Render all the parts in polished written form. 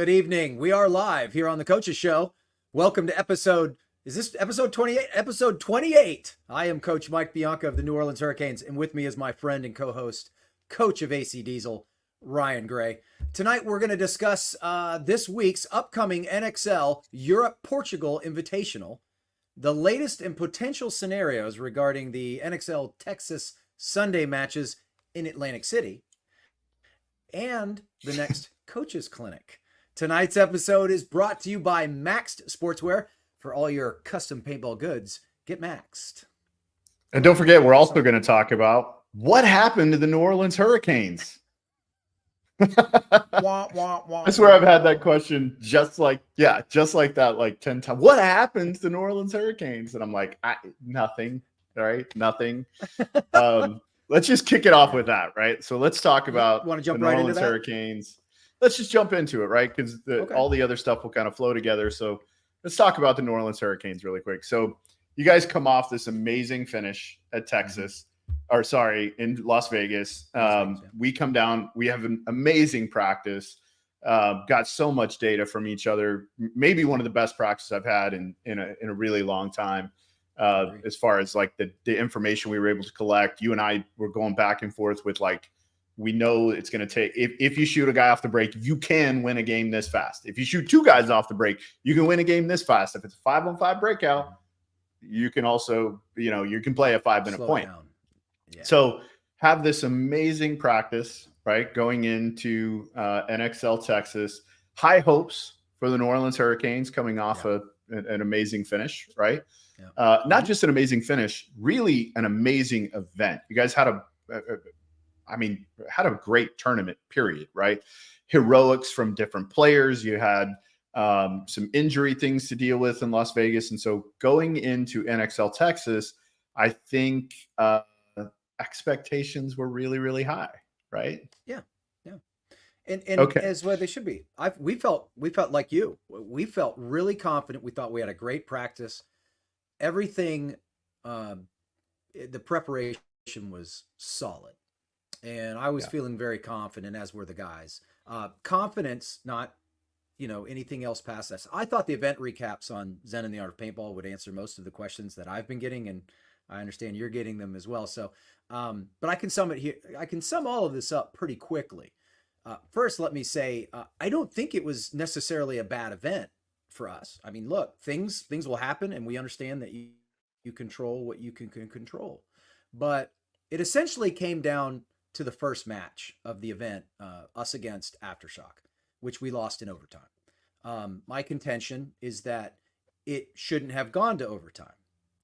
Good evening. We are live here on the Coaches Show. Welcome to is this episode 28? Episode 28. I am Coach Mike Bianca of the New Orleans Hurricanes, and with me is my friend and co-host, Coach of AC Diesel, Ryan Gray. Tonight, we're going to discuss this week's upcoming NXL Europe Portugal Invitational, the latest and potential scenarios regarding the NXL Texas Sunday matches in Atlantic City, and the next Coaches Clinic. Tonight's episode is brought to you by Maxed Sportswear. For all your custom paintball goods, get Maxed. And don't forget, we're also going to talk about what happened to the New Orleans Hurricanes. Wah, wah, wah, I swear I've had that question just like that, like 10 times. What happened to the New Orleans Hurricanes? And I'm like, nothing. All right, nothing. Let's just kick it off with that, right? So let's talk about Want to jump the New right Orleans into that? Hurricanes. Let's just jump into it, right? Because all the other stuff will kind of flow together. So let's talk about the New Orleans Hurricanes really quick. So you guys come off this amazing finish at Texas, in Las Vegas. We come down, we have an amazing practice, got so much data from each other, maybe one of the best practices I've had in a really long time. As far as like the information we were able to collect, you and I were going back and forth with like, we know it's going to take, if you shoot a guy off the break, you can win a game this fast. If you shoot two guys off the break, you can win a game this fast. If it's a 5-on-5 breakout, you can also, you can play a 5-minute point. Yeah. So have this amazing practice, right? Going into NXL Texas, high hopes for the New Orleans Hurricanes coming off an amazing finish, right? Yeah. Not just an amazing finish, really an amazing event. You guys had had a great tournament, period, right? Heroics from different players. You had some injury things to deal with in Las Vegas. And so going into NXL Texas, I think expectations were really, really high, right? Yeah. Yeah. And as well they should be. We felt like you. We felt really confident. We thought we had a great practice. Everything, the preparation was solid. And I was feeling very confident, as were the guys. Confidence, not, anything else past this. I thought the event recaps on Zen and the Art of Paintball would answer most of the questions that I've been getting, and I understand you're getting them as well. So, but I can sum it here. I can sum all of this up pretty quickly. First, let me say, I don't think it was necessarily a bad event for us. I mean, look, things will happen, and we understand that you control what you can control. But it essentially came down to the first match of the event, us against Aftershock, which we lost in overtime. My contention is that it shouldn't have gone to overtime.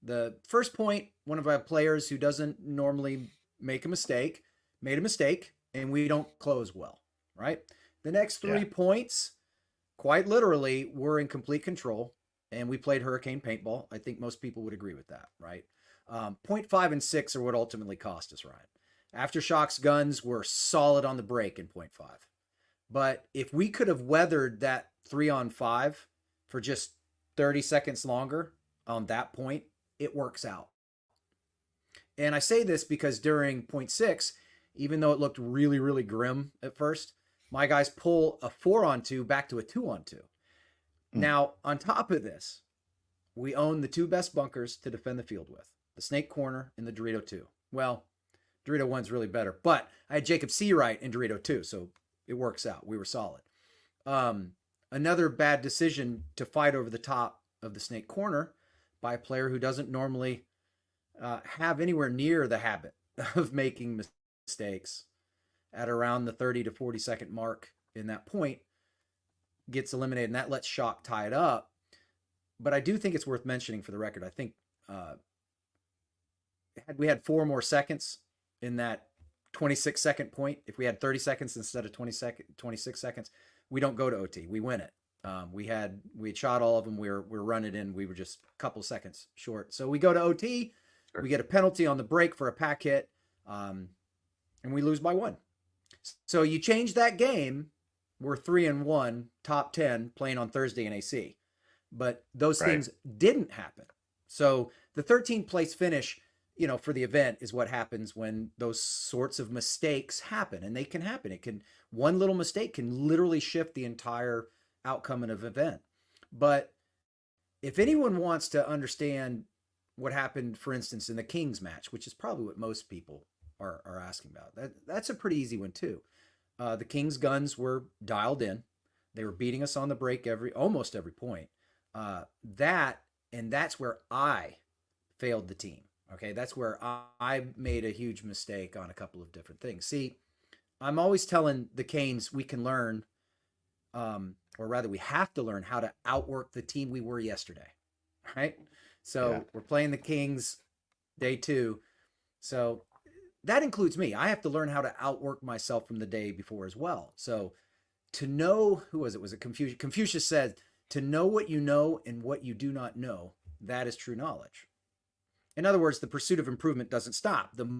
The first point, one of our players who doesn't normally make a mistake, made a mistake, and we don't close well, right? The next 3 points, quite literally, were in complete control, and we played Hurricane Paintball. I think most people would agree with that, right? Point 5 and 6 are what ultimately cost us, Ryan. Aftershock's guns were solid on the break in 0.5. But if we could have weathered that 3-on-5 for just 30 seconds longer on that point, it works out. And I say this because during 0.6, even though it looked really, really grim at first, my guys pull a 4-on-2 back to a 2-on-2. Now, on top of this, we own the two best bunkers to defend the field with, the Snake Corner and the Dorito 2. Well, Dorito 1's really better, but I had Jacob Seawright in Dorito 2, so it works out. We were solid. Another bad decision to fight over the top of the Snake Corner by a player who doesn't normally have anywhere near the habit of making mistakes at around the 30 to 40 second mark in that point gets eliminated, and that lets Shock tie it up. But I do think it's worth mentioning for the record. I think had we had 4 more seconds in that 26-second point, if we had 30 seconds instead of 26 seconds, we don't go to OT. We win it. We had shot all of them. We're running in. We were just a couple seconds short. So we go to OT. Sure. We get a penalty on the break for a pack hit, and we lose by 1. So you change that game. We're 3-1, top 10, playing on Thursday in AC. But those things didn't happen. So the 13th place finish, for the event is what happens when those sorts of mistakes happen, and they can happen. One little mistake can literally shift the entire outcome of an event. But if anyone wants to understand what happened, for instance, in the Kings match, which is probably what most people are asking about, that's a pretty easy one too. The Kings guns were dialed in. They were beating us on the break almost every point. That's where I failed the team. Okay, that's where I made a huge mistake on a couple of different things. See, I'm always telling the Canes we can learn, or rather, we have to learn how to outwork the team we were yesterday. Right? So we're playing the Kings day 2. So that includes me. I have to learn how to outwork myself from the day before as well. So to know, who was it? Was it Confucius? Confucius said, to know what you know and what you do not know, that is true knowledge. In other words, the pursuit of improvement doesn't stop. The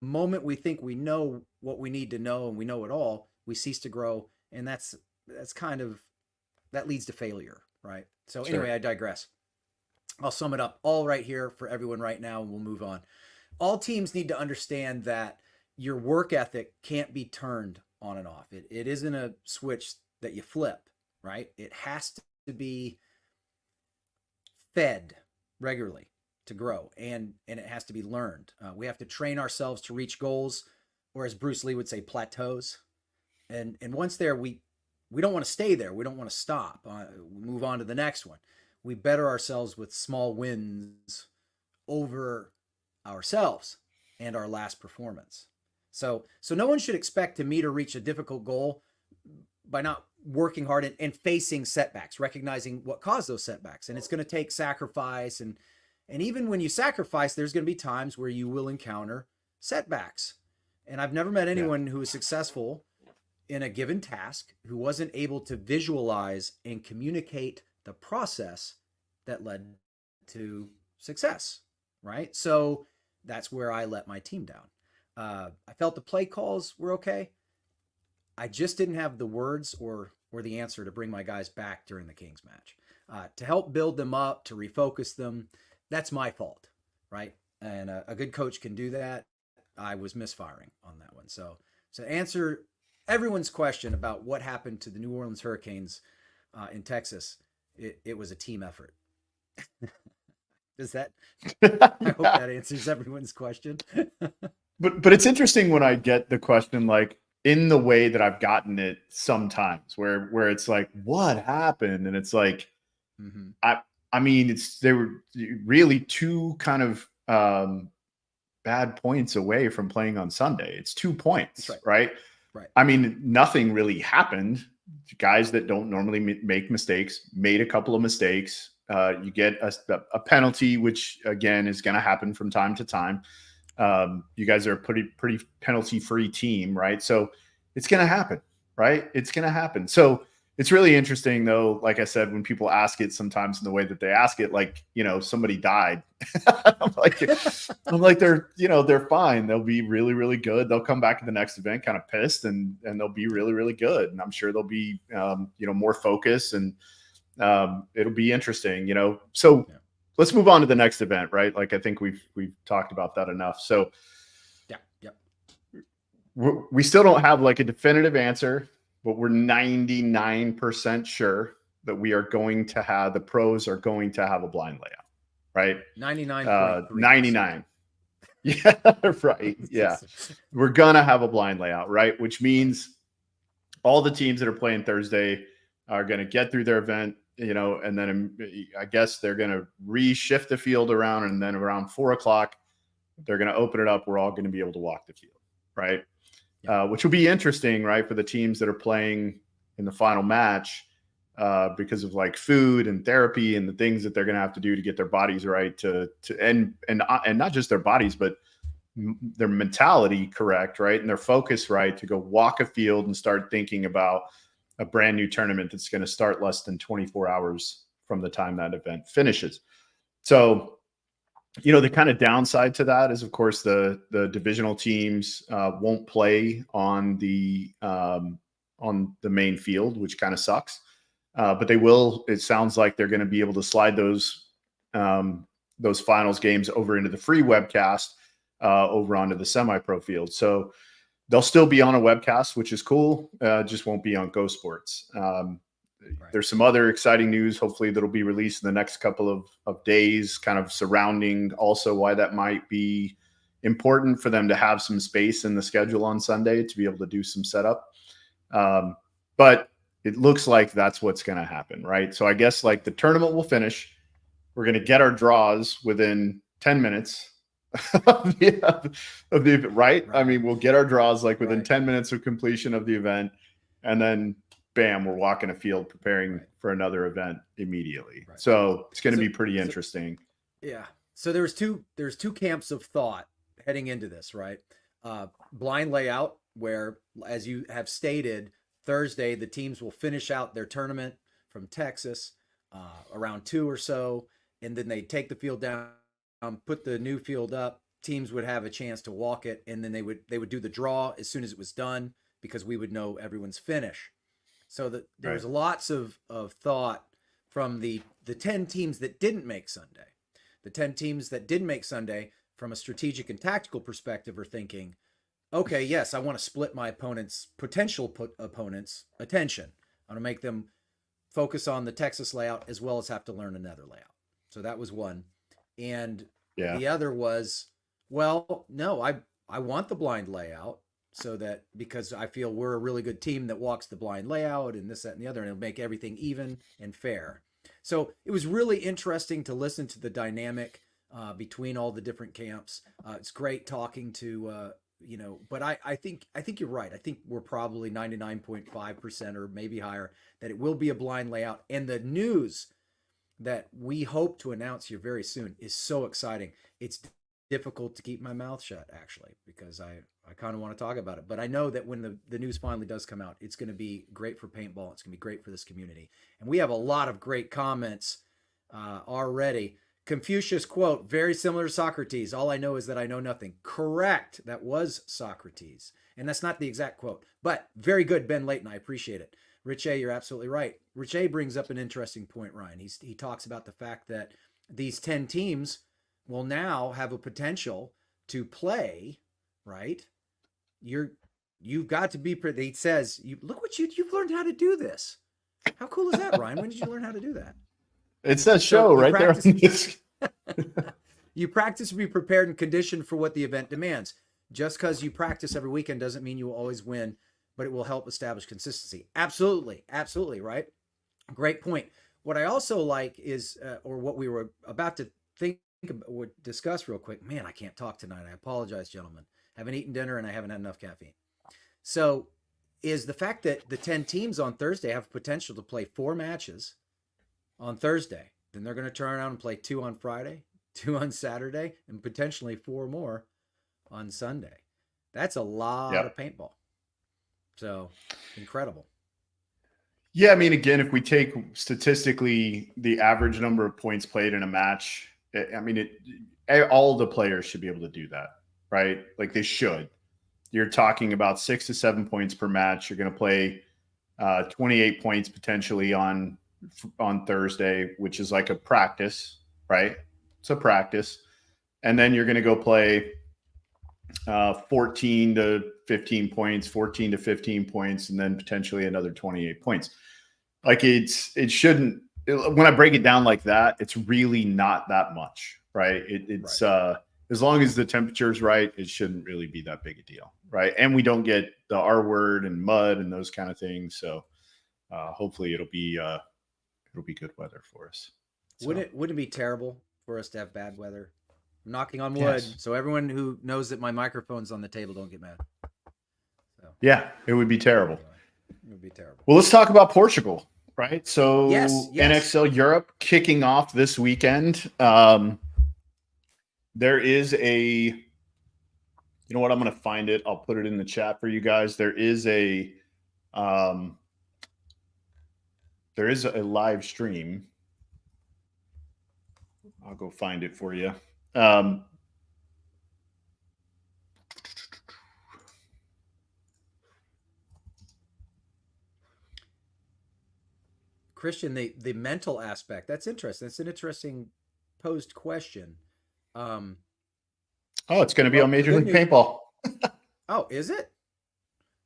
moment we think we know what we need to know and we know it all, we cease to grow. And that's kind of, that leads to failure, right? So anyway, I digress. I'll sum it up all right here for everyone right now, and we'll move on. All teams need to understand that your work ethic can't be turned on and off. It isn't a switch that you flip, right? It has to be fed regularly to grow, and it has to be learned. We have to train ourselves to reach goals, or as Bruce Lee would say, plateaus. And once there, we don't want to stay there. We don't want to stop. We move on to the next one. We better ourselves with small wins over ourselves and our last performance. So no one should expect to meet or reach a difficult goal by not working hard and facing setbacks, recognizing what caused those setbacks. And it's going to take sacrifice. And even when you sacrifice, there's going to be times where you will encounter setbacks. And I've never met anyone who was successful in a given task who wasn't able to visualize and communicate the process that led to success, right? So that's where I let my team down. I felt the play calls were okay. I just didn't have the words or the answer to bring my guys back during the Kings match. To help build them up, to refocus them, that's my fault, right? And a good coach can do that. I was misfiring on that one. So to answer everyone's question about what happened to the New Orleans Hurricanes in Texas, it was a team effort. Does that? I hope that answers everyone's question. But it's interesting when I get the question like in the way that I've gotten it sometimes, where it's like, what happened? And it's like, I mean, they were really 2 kind of bad points away from playing on Sunday. It's 2 points, right? I mean, nothing really happened. Guys that don't normally make mistakes made a couple of mistakes. You get a penalty, which again is going to happen from time to time. You guys are a pretty penalty-free team, right? So it's going to happen, right? It's going to happen. So it's really interesting, though. Like I said, when people ask it, sometimes in the way that they ask it, like, you know, somebody died. I'm like, they're fine. They'll be really, really good. They'll come back in the next event kind of pissed, and they'll be really, really good. And I'm sure they'll be, more focused, and it'll be interesting, So let's move on to the next event, right? Like, I think we've talked about that enough. So we still don't have like a definitive answer, but we're 99% sure that we are going to have, the pros are going to have a blind layout, right? 99. Yeah, right. Yeah. We're going to have a blind layout, right? Which means all the teams that are playing Thursday are going to get through their event, and then I guess they're going to reshift the field around, and then around 4:00, they're going to open it up. We're all going to be able to walk the field, right? Which will be interesting, right, for the teams that are playing in the final match because of like food and therapy and the things that they're going to have to do to get their bodies right and not just their bodies, but their mentality correct, right, and their focus right to go walk a field and start thinking about a brand new tournament that's going to start less than 24 hours from the time that event finishes. So, the kind of downside to that is, of course, the divisional teams won't play on the main field, which kind of sucks. But they will. It sounds like they're going to be able to slide those finals games over into the free webcast over onto the semi-pro field. So they'll still be on a webcast, which is cool. Just won't be on Go Sports. There's some other exciting news, hopefully, that'll be released in the next couple of days, kind of surrounding also why that might be important for them to have some space in the schedule on Sunday to be able to do some setup. But it looks like that's what's going to happen, right? So I guess like the tournament will finish. We're going to get our draws within 10 minutes of the event, right? I mean, we'll get our draws like within 10 minutes of completion of the event. And then bam, we're walking a field preparing for another event immediately. So it's going to be pretty interesting. Yeah. So there's two camps of thought heading into this, right? Blind layout, where, as you have stated, Thursday the teams will finish out their tournament from Texas around 2 or so, and then they take the field down, put the new field up. Teams would have a chance to walk it, and then they would do the draw as soon as it was done, because we would know everyone's finish. So that there was lots of thought from the 10 teams that didn't make Sunday. The 10 teams that didn't make Sunday, from a strategic and tactical perspective, are thinking, okay, yes, I want to split my potential opponents' attention. I want to make them focus on the Texas layout as well as have to learn another layout. So that was one. And the other was, well, no, I want the blind layout, so that, because I feel we're a really good team that walks the blind layout and this, that, and the other, and it'll make everything even and fair. So it was really interesting to listen to the dynamic between all the different camps. It's great talking to, but I think you're right. I think we're probably 99.5% or maybe higher that it will be a blind layout. And the news that we hope to announce here very soon is so exciting. It's difficult to keep my mouth shut, actually, because I kind of want to talk about it. But I know that when the news finally does come out, it's going to be great for paintball. It's going to be great for this community. And we have a lot of great comments already. Confucius quote, very similar to Socrates. All I know is that I know nothing. Correct. That was Socrates. And that's not the exact quote, but very good, Ben Layton. I appreciate it. Rich A, you're absolutely right. Rich A brings up an interesting point, Ryan. He talks about the fact that these 10 teams will now have a potential to play, right? You've got to be, he says, look what you've learned how to do this. How cool is that, Ryan? When did you learn how to do that? It's that show right there. You practice to be prepared and conditioned for what the event demands. Just because you practice every weekend doesn't mean you will always win, but it will help establish consistency. Absolutely. Absolutely. Right. Great point. What I also like is, or what we were about to discuss real quick. Man, I can't talk tonight. I apologize, gentlemen. I haven't eaten dinner and I haven't had enough caffeine. So is the fact that the 10 teams on Thursday have potential to play 4 matches on Thursday. Then they're going to turn around and play 2 on Friday, 2 on Saturday, and potentially 4 more on Sunday. That's a lot of paintball. So incredible. Yeah, I mean, again, if we take statistically the average number of points played in a match, I mean, all the players should be able to do that, right? Like they should. You're talking about 6 to 7 points per match. You're going to play 28 points potentially on Thursday, which is like a practice, right? It's a practice. And then you're going to go play 14 to 15 points, 14 to 15 points, and then potentially another 28 points. Like it shouldn't, when I break it down like that, it's really not that much, right? It's as long as the temperature's right, it shouldn't really be that big a deal, right? And we don't get the R word and mud and those kind of things. So hopefully it'll be good weather for us. So. Wouldn't it be terrible for us to have bad weather? I'm knocking on wood, so everyone who knows that my microphone's on the table, don't get mad. So. Yeah, it would be terrible. It would be terrible. Well, let's talk about Portugal, right? So yes. NXL Europe kicking off this weekend. There is you know what? I'm going to find it. I'll put it in the chat for you guys. There is a live stream. I'll go find it for you. Christian, the mental aspect, that's interesting. That's an interesting posed question. It's going to be on Major League Paintball. Oh, is it?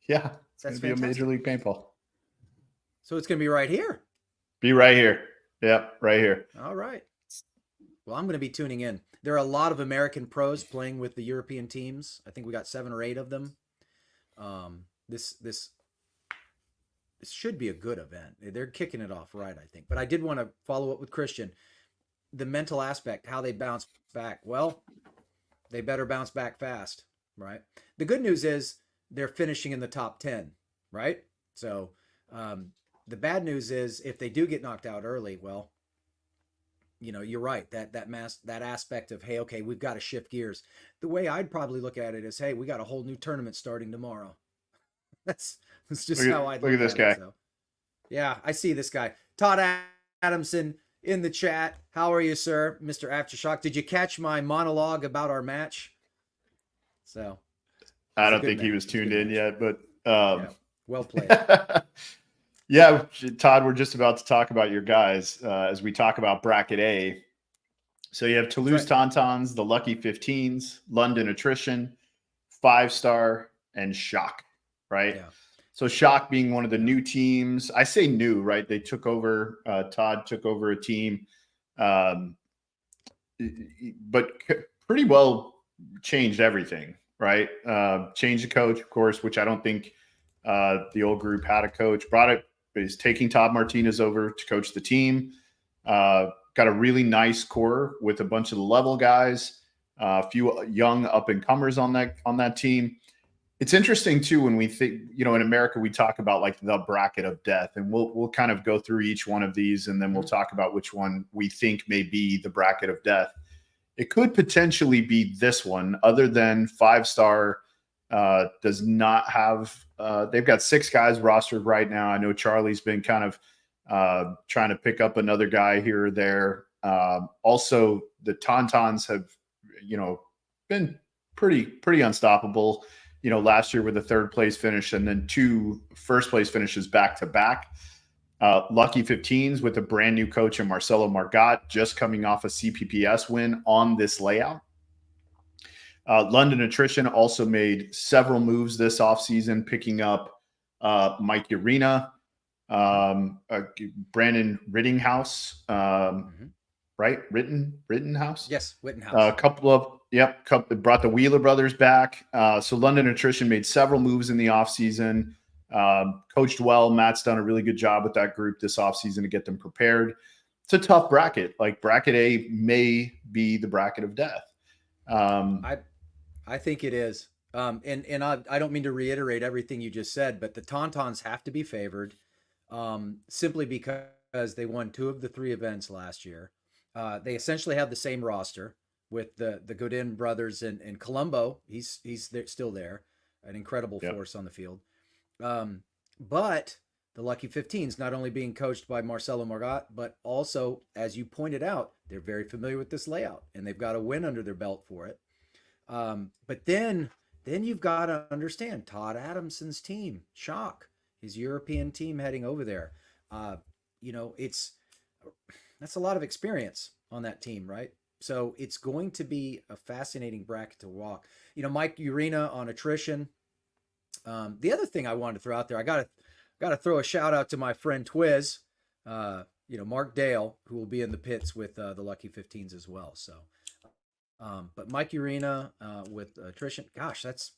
Yeah, it's going to be on Major League Paintball. So it's going to be right here. Be right here. Yep, right here. All right. Well, I'm going to be tuning in. There are a lot of American pros playing with the European teams. I think we got 7 or 8 of them. This should be a good event. They're kicking it off right, I think. But I did want to follow up with Christian. The mental aspect, how they bounce back. Well, they better bounce back fast, right? The good news is they're finishing in the top 10, right? So the bad news is if they do get knocked out early, well, you're right. That aspect of, hey, okay, we've got to shift gears. The way I'd probably look at it is, hey, we got a whole new tournament starting tomorrow. That's just how I'd look at this guy. it. So, yeah, I see this guy, Todd Adamson, in the chat. How are you, sir, Mr. Aftershock? Did you catch my monologue about our match? So, I don't think he was tuned in yet, but yeah, well played. Yeah, Todd, we're just about to talk about your guys as we talk about bracket A. So you have Toulouse Tauntauns, the Lucky 15s, London Attrition, 5-Star, and Shock, right? Yeah. So Shock being one of the new teams. I say new, right? They took over, Todd took over a team, but pretty well changed everything, right? Changed the coach, of course, which I don't think the old group had a coach. Is taking Todd Martinez over to coach the team. Got a really nice core with a bunch of the level guys, a few young up-and-comers on that team. It's interesting too when we think, in America we talk about like the bracket of death, and we'll kind of go through each one of these, and then we'll talk about which one we think may be the bracket of death. It could potentially be this one, other than 5-Star does not have. They've got 6 guys rostered right now. I know Charlie's been kind of trying to pick up another guy here or there. Also, the Tauntauns have, been pretty unstoppable. Last year with a 3rd place finish and then 2 first place finishes back to back. Lucky 15s with a brand new coach in Marcelo Margot, just coming off a CPPS win on this layout. London Attrition also made several moves this offseason, picking up Mike Urena, Brandon Rittinghouse, right? Rittenhouse? Yes, Rittenhouse. Brought the Wheeler brothers back. So London Attrition made several moves in the offseason, coached well. Matt's done a really good job with that group this offseason to get them prepared. It's a tough bracket. Like bracket A may be the bracket of death. I think it is. And I don't mean to reiterate everything you just said, but the Tauntauns have to be favored simply because they won 2 of the 3 events last year. They essentially have the same roster with the Godin brothers and Colombo. He's still there, an incredible force on the field. But the Lucky 15s not only being coached by Marcelo Margot, but also, as you pointed out, they're very familiar with this layout and they've got a win under their belt for it. But then you've got to understand Todd Adamson's team, Shock, his European team heading over there. That's a lot of experience on that team, right? So it's going to be a fascinating bracket to walk. Mike Urena on Attrition. The other thing I wanted to throw out there, I got to throw a shout out to my friend Twiz, Mark Dale, who will be in the pits with the Lucky 15s as well. So. But Mike Urena with Attrition, gosh, that's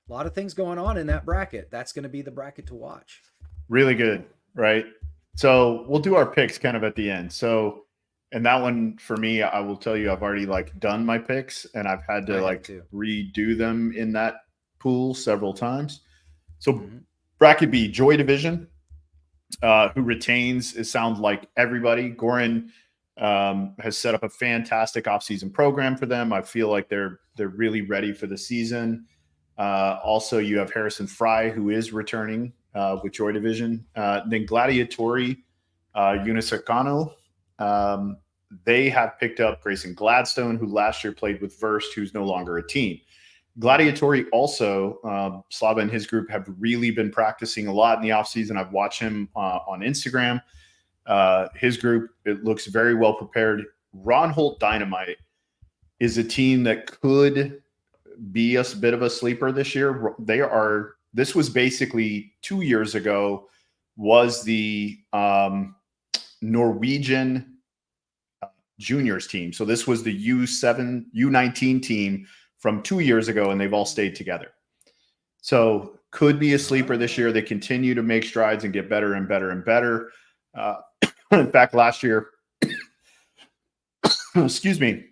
a lot of things going on in that bracket. That's going to be the bracket to watch. Really good, right? So we'll do our picks kind of at the end. So, and that one for me, I will tell you, I've already done my picks and I've had to redo them in that pool several times. So bracket B, Joy Division, who retains, it sounds like everybody. Goran has set up a fantastic offseason program for them. I feel like they're really ready for the season. Also, you have Harrison Fry, who is returning with Joy Division. Then Gladiatori Unisacano. They have picked up Grayson Gladstone, who last year played with Verst, who's no longer a team. Gladiatori also, Slava and his group have really been practicing a lot in the offseason. I've watched him on Instagram. His group, it looks very well prepared. Ron Holt Dynamite is a team that could be a bit of a sleeper this year. This was basically 2 years ago was the Norwegian juniors team. So this was the U7, U19 team from 2 years ago, and they've all stayed together. So could be a sleeper this year. They continue to make strides and get better and better and better. In fact, last year, excuse me,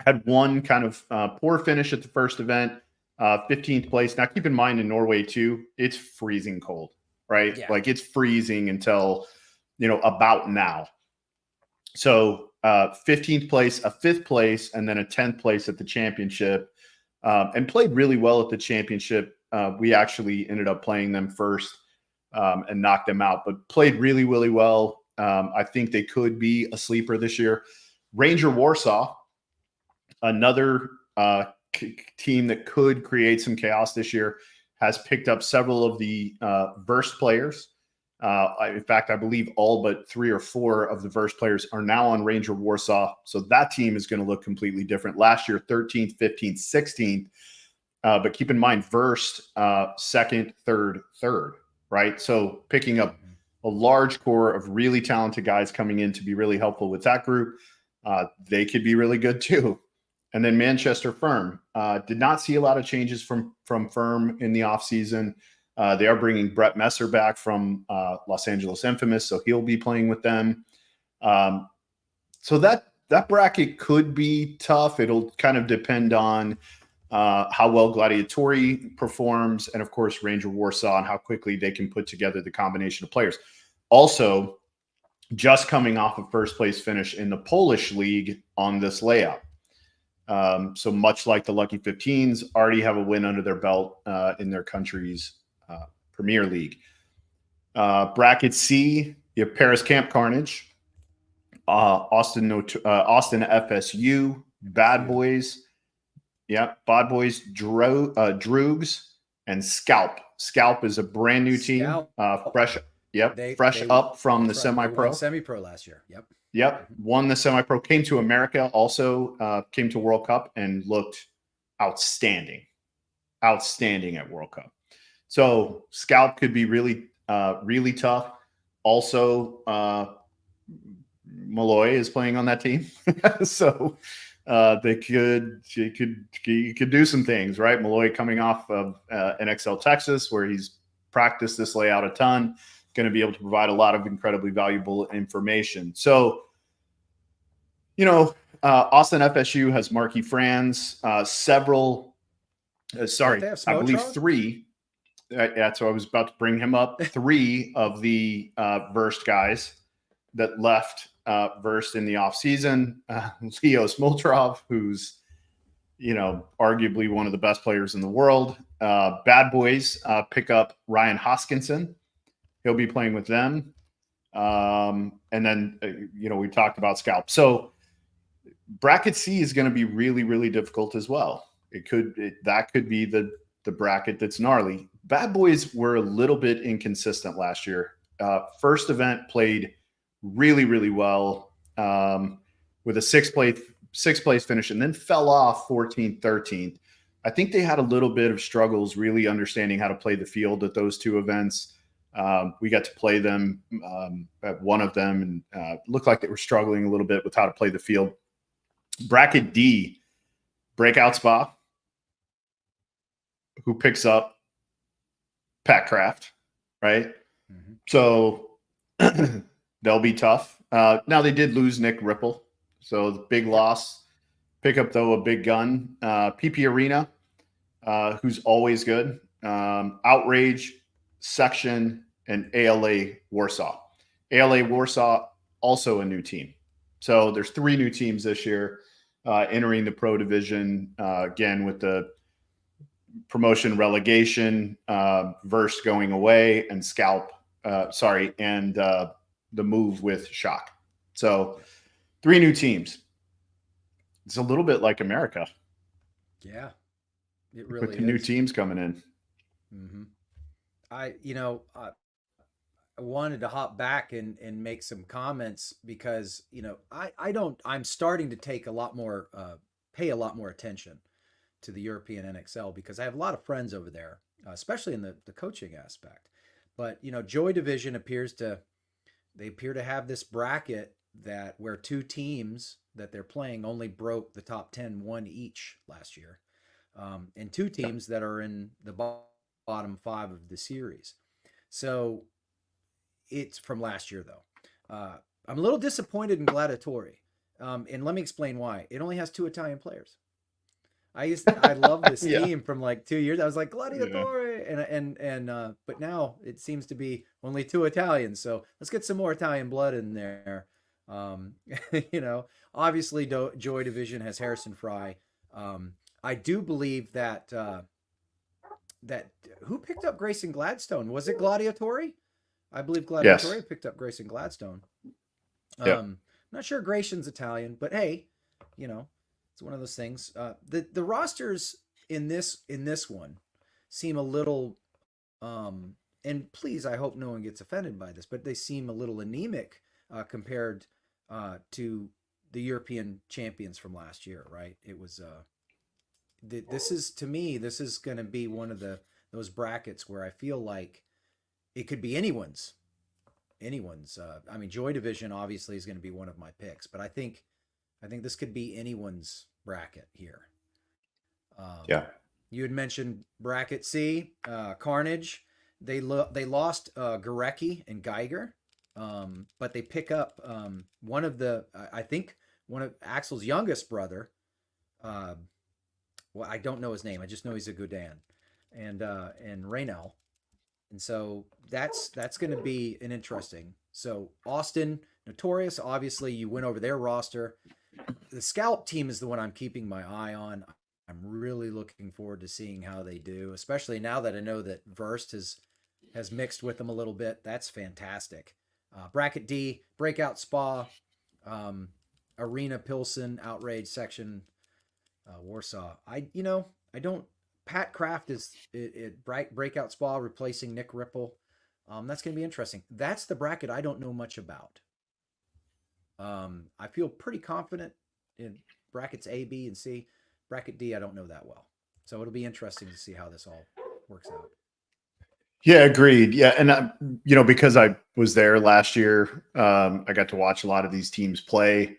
had one kind of poor finish at the first event, 15th place. Now, keep in mind in Norway too, it's freezing cold, right? Yeah. Like it's freezing until, about now. So 15th place, a 5th place, and then a 10th place at the championship, and played really well at the championship. We actually ended up playing them first and knocked them out, but played really, really well. I think they could be a sleeper this year. Ranger Warsaw, another team that could create some chaos this year, has picked up several of the Verst players. In fact, I believe all but 3 or 4 of the Verst players are now on Ranger Warsaw. So that team is going to look completely different. Last year, 13th, 15th, 16th. But keep in mind, Verst, second, third, right? So picking up a large core of really talented guys coming in to be really helpful with that group. They could be really good too. And then Manchester Firm. Did not see a lot of changes from Firm in the offseason. They are bringing Brett Messer back from Los Angeles Infamous, so he'll be playing with them. So that bracket could be tough. It'll kind of depend on how well Gladiatori performs, and of course Ranger Warsaw and how quickly they can put together the combination of players. Also, just coming off a first place finish in the Polish league on this layout. So much like the Lucky 15s, already have a win under their belt in their country's Premier League. Bracket C, you have Paris Camp Carnage, Austin FSU, Bad Boys. Yeah, Bad Boys, Droogs, and Scalp. Scalp is a brand new team, fresh. Yep, fresh up from the semi-pro. Semi-pro last year. Yep, won the semi-pro. Came to America, also came to World Cup and looked outstanding at World Cup. So Scalp could be really, really tough. Also, Malloy is playing on that team, so. You could do some things, right? Malloy coming off of NXL Texas, where he's practiced this layout a ton, going to be able to provide a lot of incredibly valuable information. So, Austin FSU has Marky Franz, several, I believe 3. That's what I was about to bring him up. 3 of the Verst guys that left Verst in the offseason. Leo Smoltrov, who's, arguably one of the best players in the world. Bad Boys pick up Ryan Hoskinson. He'll be playing with them. And then, we talked about Scalp. So bracket C is going to be really, really difficult as well. That could be the bracket that's gnarly. Bad Boys were a little bit inconsistent last year. First event played really, really well with a sixth place finish, and then fell off 14th, 13th. I think they had a little bit of struggles really understanding how to play the field at those 2 events. We got to play them at one of them, and looked like they were struggling a little bit with how to play the field. Bracket D, Breakout Spa, who picks up Pat Craft, right? Mm-hmm. So they'll be tough. Now they did lose Nick Ripple, so the big loss. Pick up though a big gun. PP Arena, who's always good. Outrage, Section, and ALA Warsaw. ALA Warsaw also a new team. So there's 3 new teams this year entering the pro division again with the promotion relegation, Verst going away, and Scalp. And the move with Shock. So 3 new teams. It's a little bit like America. Yeah, it really with the new teams coming in. Mm-hmm. I wanted to hop back and make some comments because, I'm starting to take pay a lot more attention to the European NXL because I have a lot of friends over there, especially in the coaching aspect. But, Joy Division appears to they appear to have this bracket that where two teams that they're playing only broke the top 10 one each last year, and two teams that are in the bottom five of the series. So it's from last year though. I'm a little disappointed in Gladiatori, and let me explain why. It only has two Italian players. I love this Yeah. team from like 2 years. I was like Yeah. Gladiatore, but now it seems to be only two Italians. So let's get some more Italian blood in there. Um, obviously, Joy Division has Harrison Fry. I do believe that that who picked up Grayson Gladstone? Was it Gladiatori? I believe Yes. Gladiatori picked up Grayson Gladstone. Yep. Not sure Grayson's Italian, but hey, it's one of those things. The rosters in this one seem a little, and please, I hope no one gets offended by this, but they seem a little anemic compared to the European champions from last year. Right? It was. This is to me. This is going to be one of those brackets where I feel like it could be anyone's. I mean, Joy Division obviously is going to be one of my picks, but I think this could be anyone's bracket here. Yeah. You had mentioned bracket C, Carnage. They lost Gorecki and Geiger, but they pick up one of Axel's youngest brother. Well, I don't know his name. I just know he's a Goudan, and Raynell. And so that's going to be an interesting. So Austin, Notorious, obviously you went over their roster. The Scalp team is the one I'm keeping my eye on. I'm really looking forward to seeing how they do, especially now that I know that Verst has mixed with them a little bit. That's fantastic. Bracket D, Breakout Spa, Arena Pilsen, Outrage Section, Warsaw. I don't. Pat Kraft is Breakout Spa replacing Nick Ripple. That's going to be interesting. That's the bracket I don't know much about. I feel pretty confident in brackets A, B, and C. Bracket D, I don't know that well. So it'll be interesting to see how this all works out. Yeah, agreed. Yeah, and because I was there last year, I got to watch a lot of these teams play.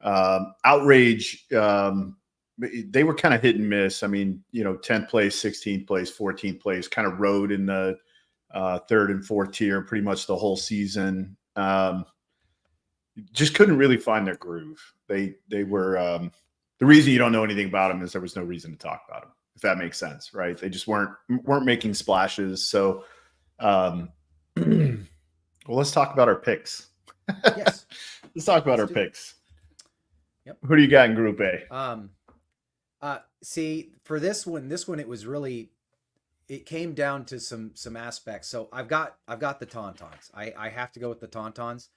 Outrage, they were kind of hit and miss. I mean, 10th place, 16th place, 14th place, kind of rode in the third and fourth tier pretty much the whole season. Just couldn't really find their groove. They were the reason you don't know anything about them is there was no reason to talk about them, if that makes sense, right? They just weren't making splashes. So, well, let's talk about our picks. Yes, let's talk about our picks. Yep. Who do you got in Group A? See, for this one, it came down to some aspects. So I've got the Tauntauns. I have to go with the Tauntauns.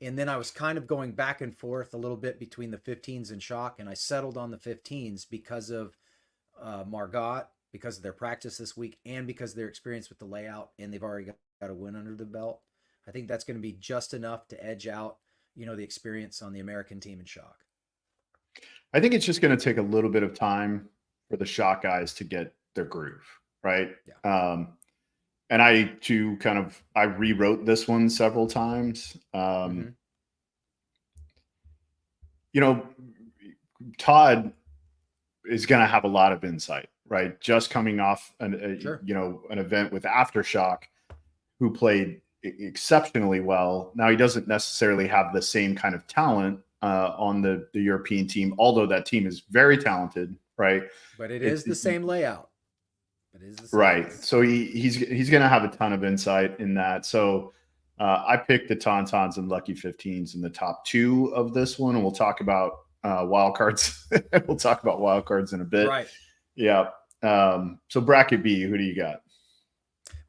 And then I was kind of going back and forth a little bit between the 15s and Shock, and I settled on the 15s because of Margot, because of their practice this week, and because of their experience with the layout, and they've already got a win under the belt. I think that's going to be just enough to edge out, the experience on the American team in Shock. I think it's just going to take a little bit of time for the Shock guys to get their groove, right? Yeah. And I too I rewrote this one several times. Todd is going to have a lot of insight, right? Just coming off an event with Aftershock, who played exceptionally well. Now he doesn't necessarily have the same kind of talent on the European team, although that team is very talented, right? But it's the same layout. Right. So he's going to have a ton of insight in that. So I picked the Tauntauns and Lucky 15s in the top two of this one, and we'll talk about wild cards. We'll talk about wild cards in a bit. Right. Yeah. So bracket B, who do you got?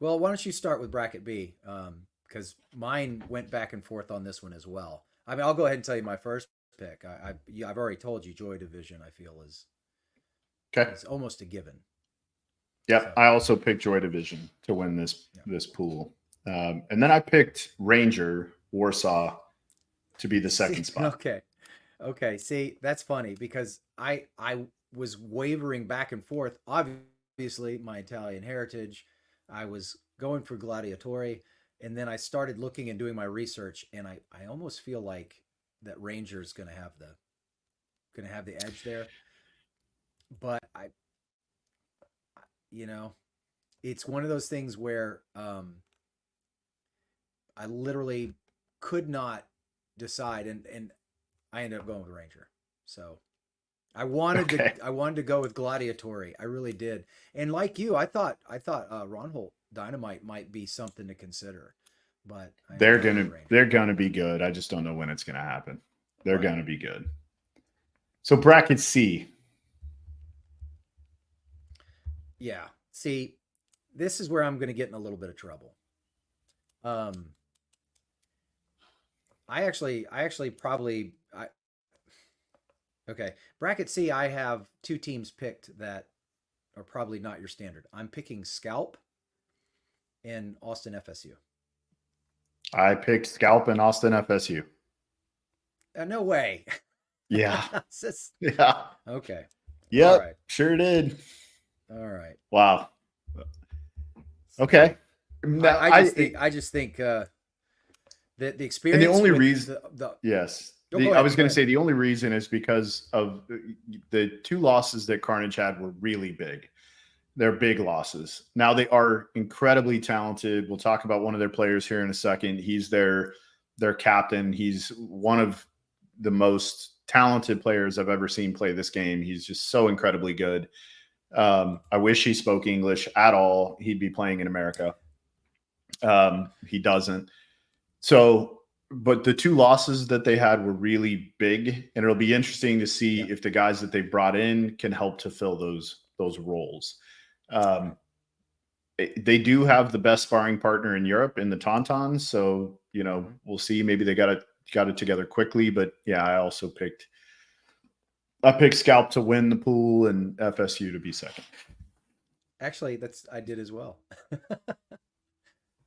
Well, why don't you start with bracket B? Because mine went back and forth on this one as well. I mean, I'll go ahead and tell you my first pick. I've already told you Joy Division, I feel is almost a given. Yeah, so. I also picked Joy Division to win this pool. And then I picked Ranger Warsaw to be the second spot. Okay. See, that's funny because I was wavering back and forth. Obviously, my Italian heritage. I was going for Gladiatori. And then I started looking and doing my research, and I almost feel like that Ranger is going to have the edge there. But you know, it's one of those things where I literally could not decide, and I ended up going with Ranger. So I wanted to go with Gladiatori. I really did. And like you, I thought Ron Holt Dynamite might be something to consider, but they're gonna be good. I just don't know when it's gonna happen. They're gonna be good. So bracket C. Yeah. See, this is where I'm going to get in a little bit of trouble. I actually probably okay. Bracket C, I have two teams picked that are probably not your standard. I'm picking Scalp and Austin FSU. I picked Scalp and Austin FSU. No way. Yeah. Just, yeah. Okay. Yep. Right. Sure did. All right. Wow. Okay. I just think that the experience. And the only reason, yes, I was going to say the only reason is because of the two losses that Carnage had were really big. They're big losses. Now they are incredibly talented. We'll talk about one of their players here in a second. He's their captain. He's one of the most talented players I've ever seen play this game. He's just so incredibly good. I wish he spoke English at all. He'd be playing in America. He doesn't. So, but the two losses that they had were really big, and it'll be interesting to see if the guys that they brought in can help to fill those roles. They do have the best sparring partner in Europe in the Tauntauns, so we'll see. Maybe they got it together quickly, but yeah, I picked Scalp to win the pool and FSU to be second. Actually, I did as well.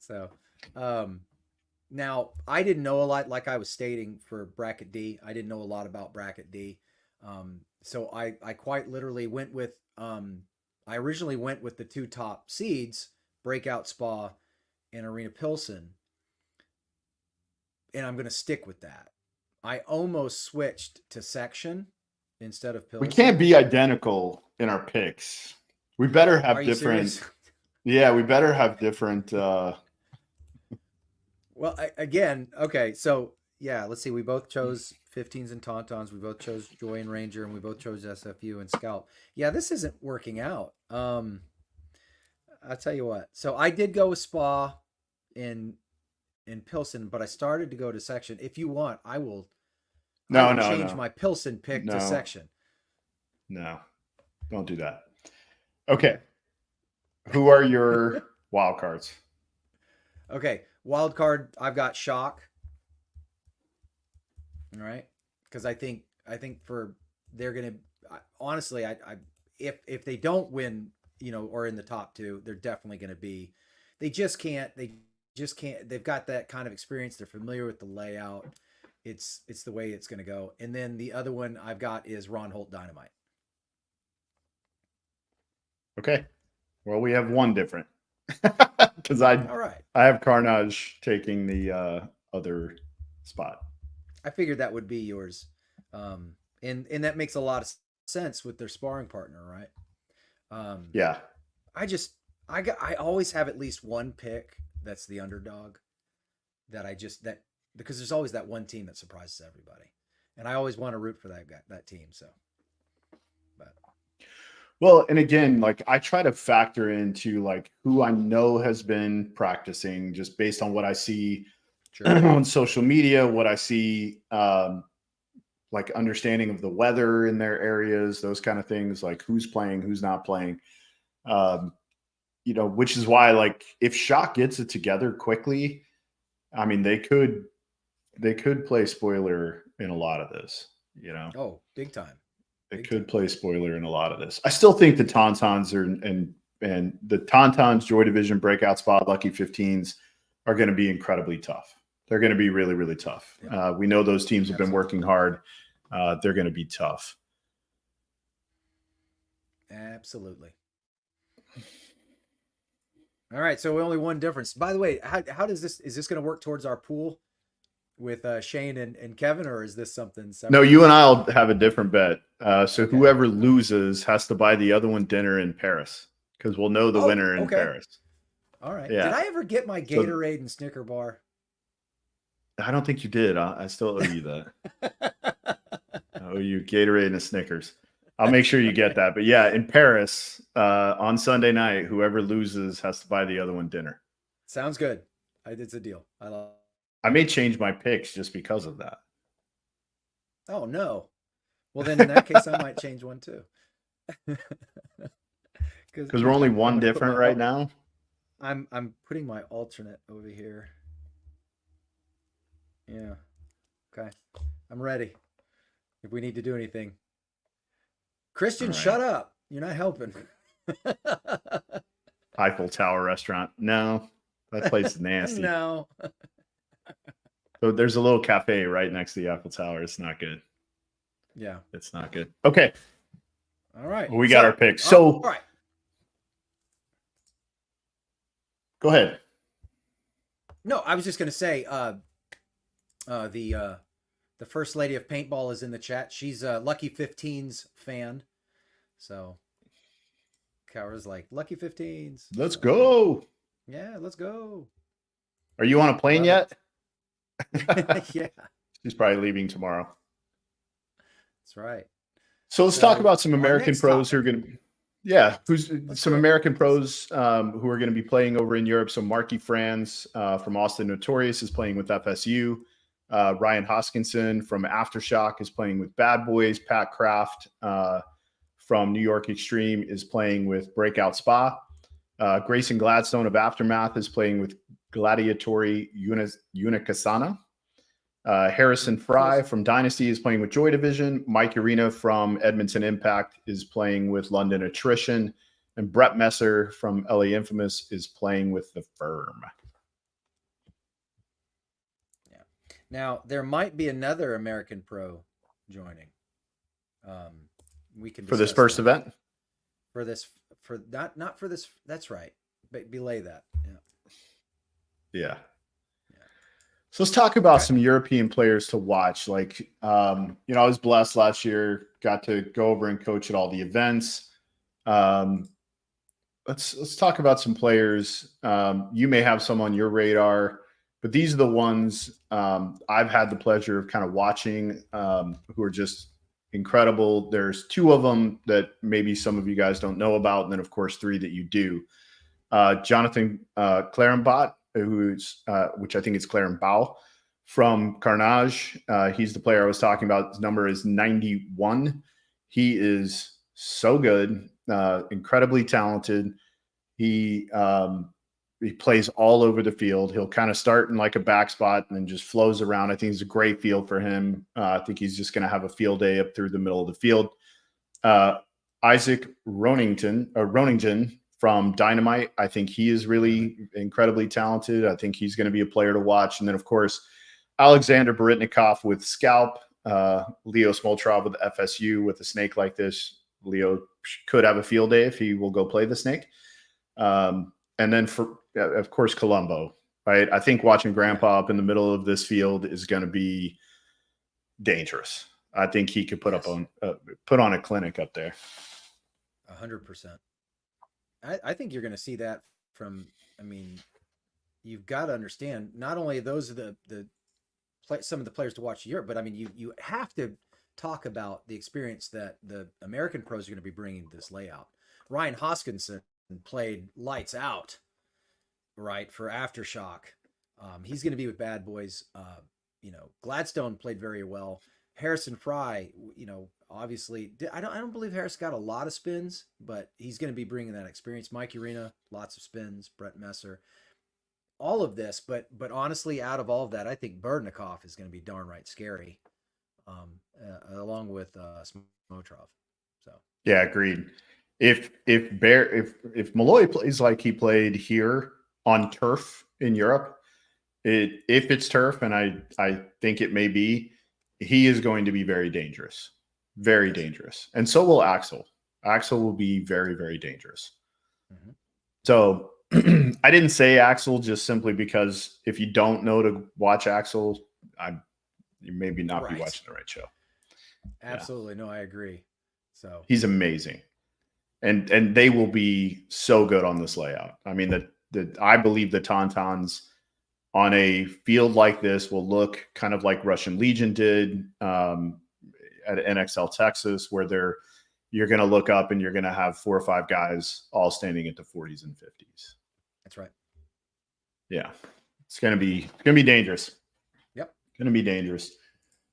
So, now I didn't know a lot, like I was stating for bracket D. I didn't know a lot about bracket D. So I quite literally went with, I originally went with the two top seeds, Breakout Spa and Arena Pilsen. And I'm going to stick with that. I almost switched to section instead of Pilsen. We can't be identical in our picks. We better have different. Yeah, we better have different. Well, again, okay. So yeah, let's see. We both chose 15s and Tauntauns. We both chose Joy and Ranger, and we both chose SFU and Scalp. Yeah, this isn't working out. I'll tell you what. So I did go with Spa in Pilsen, but I started to go to section. If you want, I will change my Pilsen pick to section. No, don't do that. Okay. Who are your wild cards? Okay. Wild card, I've got Shock. All right. Because I think they're going to, honestly, if they don't win, or in the top two, they're definitely going to be, they just can't, they've got that kind of experience. They're familiar with the layout. It's the way it's going to go. And then the other one I've got is Ron Holt Dynamite. Okay. Well, we have one different because I have Carnage taking the other spot. I figured that would be yours. And that makes a lot of sense with their sparring partner, right? Yeah. I always have at least one pick that's the underdog because there's always that one team that surprises everybody. And I always want to root for that team. So, but. Well, and again, like I try to factor into like who I know has been practicing just based on what I see on social media, what I see, like understanding of the weather in their areas, those kind of things, like who's playing, who's not playing, which is why, like, if Shock gets it together quickly, I mean, they could play spoiler in a lot of this, Oh, big time. They could play spoiler in a lot of this. I still think the Tauntauns and the Tauntauns, Joy Division, Breakout Spot, Lucky 15s are going to be incredibly tough. They're going to be really, really tough. Yeah. We know those teams have been working hard. They're going to be tough. Absolutely. All right, so only one difference. By the way, how does this is this going to work towards our pool with Shane and Kevin, or is this something No, separate? you and I'll have a different bet. So Okay. whoever loses has to buy the other one dinner in Paris because we'll know the Oh, winner in okay. Paris. All right. Did Yeah. I ever get my So Gatorade and Snicker bar? I don't think you did. I still owe you that. I owe you Gatorade and a Snickers. I'll make sure you get that. But yeah, in Paris on Sunday night, whoever loses has to buy the other one dinner. Sounds good. It's a deal. I may change my picks just because of that. Oh no. Well, then in that case, I might change one too. Because we're only one different right now. I'm putting my alternate over here. Yeah. Okay. I'm ready. If we need to do anything. Christian, right. Shut up. You're not helping. Eiffel Tower restaurant. No, that place is nasty. No. So there's a little cafe right next to the Eiffel Tower. It's not good. Yeah. It's not good. Okay. All right. We got our picks. So all right. Go ahead. No, I was just going to say the first lady of paintball is in the chat. She's a Lucky 15's fan. So Cower's like, Lucky 15's. Let's go. Yeah, let's go. Are you on a plane yet? Yeah. She's probably leaving tomorrow. That's right. So let's talk about some American pros who are going to some American pros who are going to be playing over in Europe. So Marky Franz from Austin Notorious is playing with FSU. Ryan Hoskinson from Aftershock is playing with Bad Boys. Pat Kraft from New York Extreme is playing with Breakout Spa. Grayson Gladstone of Aftermath is playing with Gladiatori Unicasana. Harrison Fry from Dynasty is playing with Joy Division. Mike Arena from Edmonton Impact is playing with London Attrition. And Brett Messer from LA Infamous is playing with The Firm. Yeah. Now, there might be another American pro joining. We can for this first event? Not for this. That's right. But belay that. Yeah. So let's talk about some European players to watch. Like, I was blessed last year, got to go over and coach at all the events. Let's talk about some players. You may have some on your radar, but these are the ones I've had the pleasure of kind of watching who are just incredible. There's two of them that maybe some of you guys don't know about, and then of course three that you do. Jonathan Clarenbot, which I think is Clarenbau from Carnage. He's the player I was talking about. His number is 91. He is so good, incredibly talented. He plays all over the field. He'll kind of start in like a back spot and then just flows around. I think it's a great field for him. I think he's just going to have a field day up through the middle of the field. Isaac Roningen from Dynamite. I think he is really incredibly talented. I think he's going to be a player to watch. And then, of course, Alexander Barytnikov with Scalp, Leo Smoltrov with FSU. With a snake like this, Leo could have a field day if he will go play the snake. And then, of course, Colombo, right? I think watching Grandpa up in the middle of this field is going to be dangerous. I think he could put on a clinic up there. 100%. I think you're going to see that from. I mean, you've got to understand. Not only those are some of the players to watch Europe, but I mean, you have to talk about the experience that the American pros are going to be bringing to this layout. Ryan Hoskinson played lights out, right, for Aftershock. He's going to be with Bad Boys. Gladstone played very well. Harrison Fry, obviously, I don't believe Harris got a lot of spins, but he's going to be bringing that experience. Mike Arena, lots of spins. Brett Messer, all of this, but honestly, out of all of that, I think Barytnikov is going to be darn right scary, along with Smotrov. So yeah, agreed. If Malloy plays like he played here on turf in Europe, if it's turf, and I think it may be, he is going to be very dangerous. Very dangerous. And so will Axel. Axel will be very, very dangerous. Mm-hmm. So I didn't say Axel just simply because if you don't know to watch Axel, you maybe not be watching the right show. Absolutely. Yeah. No, I agree. So he's amazing. And they will be so good on this layout. I mean, I believe the Tauntauns on a field like this will look kind of like Russian Legion did at NXL Texas, where you're going to look up and you're going to have 4 or 5 guys all standing at the 40s and 50s. That's right. Yeah, it's going to be dangerous. Yep, going to be dangerous.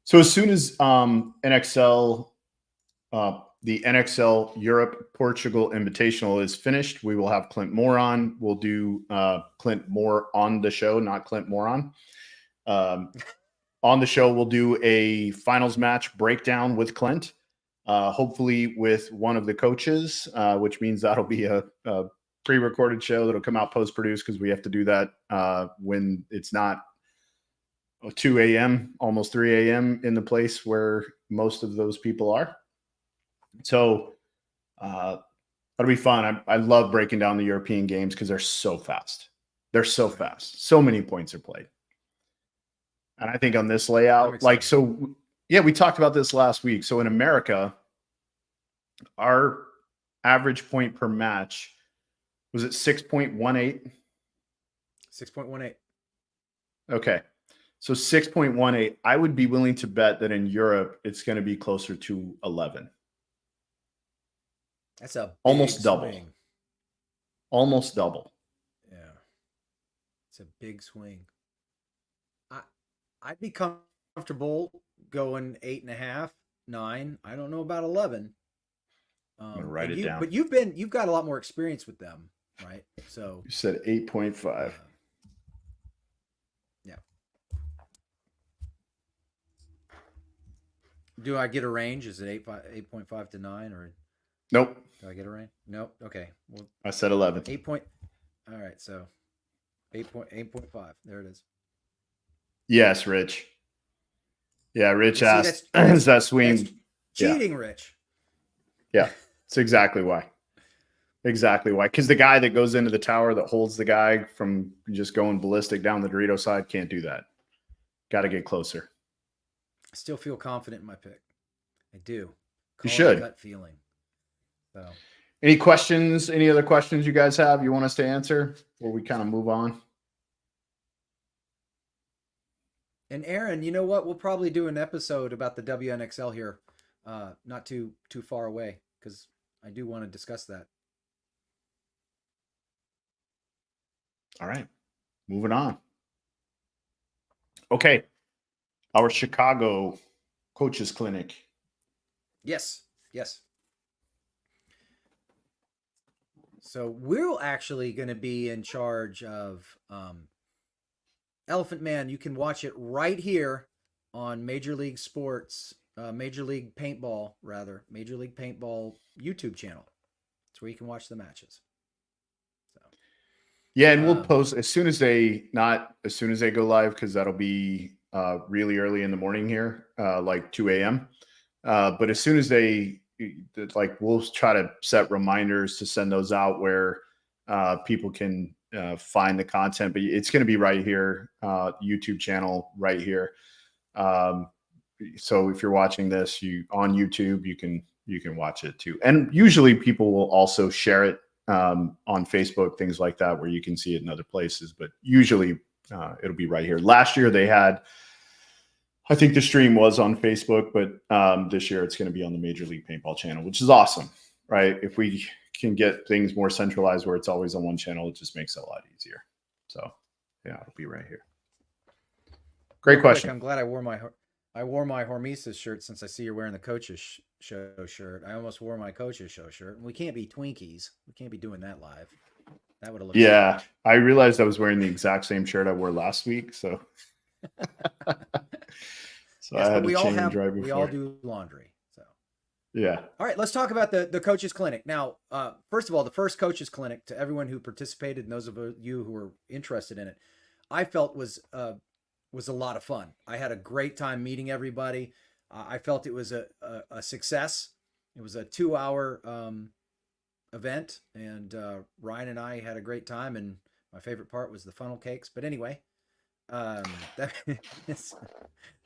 So as soon as NXL, the NXL Europe Portugal Invitational is finished, we will have Clint Moore on. We'll do Clint Moore on the show, not Clint Moron. On the show, we'll do a finals match breakdown with Clint, hopefully with one of the coaches, which means that'll be a pre-recorded show that'll come out post-produced because we have to do that when it's not 2 a.m., almost 3 a.m. in the place where most of those people are. So that'll be fun. I love breaking down the European games because they're so fast. They're so fast. So many points are played. And I think on this layout, we talked about this last week. So in America, our average point per match was at 6.18. 6.18. Okay. So 6.18. I would be willing to bet that in Europe, it's going to be closer to 11. That's a almost double. Swing. Almost double. Yeah. It's a big swing. I'd be comfortable going 8.5, 9. I don't know about 11. I'm gonna write it down. But you've got a lot more experience with them, right? So you said 8.5. Yeah. Do I get a range? Is it 8.5 to 9 or? Nope. Do I get a range? Nope. Okay. Well, I said 11. 8 point. All right. So 8.5. There it is. Yes, Rich. Yeah, Rich asked, is that swing cheating, Rich? Yeah, that's exactly why. Exactly why. Because the guy that goes into the tower that holds the guy from just going ballistic down the Dorito side can't do that. Got to get closer. I still feel confident in my pick. I do. You should. Gut feeling. So, any questions? Any other questions you guys have you want us to answer, or we kind of move on? And Aaron, you know what? We'll probably do an episode about the WNXL here, not too far away, because I do want to discuss that. All right, moving on. Okay, our Chicago Coaches Clinic. Yes. So we're actually going to be in charge of Elephant Man. You can watch it right here on Major League Paintball YouTube channel. It's where you can watch the matches. So, yeah, and we'll post as soon as they go live, because that'll be really early in the morning here, like 2 a.m. But as soon as we'll try to set reminders to send those out where people can find the content, but it's going to be right here, YouTube channel right here. So if you're watching this on YouTube, you can watch it too. And usually people will also share it on Facebook, things like that, where you can see it in other places, but usually it'll be right here. Last year they had, I think the stream was on Facebook, but this year it's going to be on the Major League Paintball channel, which is awesome, right? If we can get things more centralized where it's always on one channel, it just makes it a lot easier. So yeah, it'll be right here. Great question. I'm glad I wore my Hormesis shirt, since I see you're wearing the Coaches Show shirt. I almost wore my Coaches Show shirt. We can't be Twinkies. We can't be doing that live. That would have looked strange. I realized I was wearing the exact same shirt I wore last week. So yes, I had to change right before. We all do laundry. So yeah. All right, let's talk about the Coaches Clinic. Now, first of all, the first Coaches Clinic, to everyone who participated and those of you who were interested in it, I felt was a lot of fun. I had a great time meeting everybody. I felt it was a success. It was a 2-hour event, and Ryan and I had a great time. And my favorite part was the funnel cakes. But anyway, that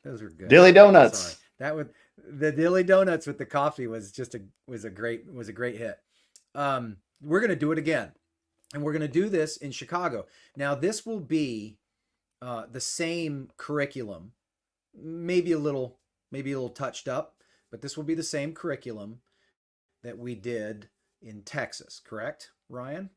those were good. Dilly Sorry, donuts. that would the dilly donuts with the coffee was just a great hit. We're gonna do it again, and we're gonna do this in Chicago. Now this will be the same curriculum, maybe a little touched up, but this will be the same curriculum that we did in Texas. Correct, Ryan?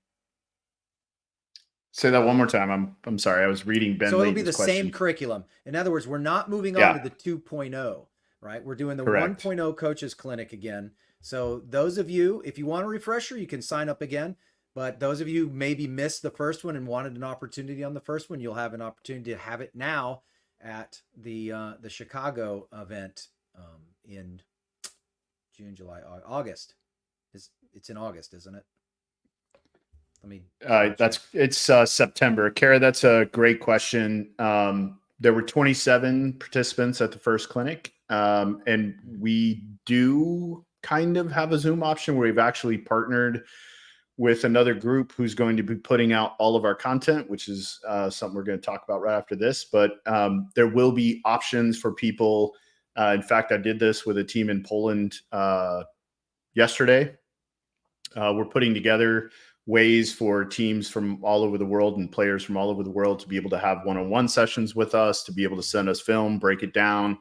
Say that one more time. I'm sorry. I was reading Ben So it'll be Layton's the same question. curriculum. In other words, we're not moving on to Yeah, the 2.0, right? We're doing the correct. 1.0 coaches clinic again. So those of you, if you want a refresher, you can sign up again. But those of you who maybe missed the first one and wanted an opportunity on the first one, you'll have an opportunity to have it now at the Chicago event in June, July, August. It's in August, isn't it? Let me. It's September. Kara, that's a great question. There were 27 participants at the first clinic, and we do kind of have a Zoom option where we've actually partnered with another group who's going to be putting out all of our content, which is something we're going to talk about right after this. But there will be options for people. In fact, I did this with a team in Poland yesterday. We're putting together ways for teams from all over the world and players from all over the world to be able to have one-on-one sessions with us, to be able to send us film, break it down.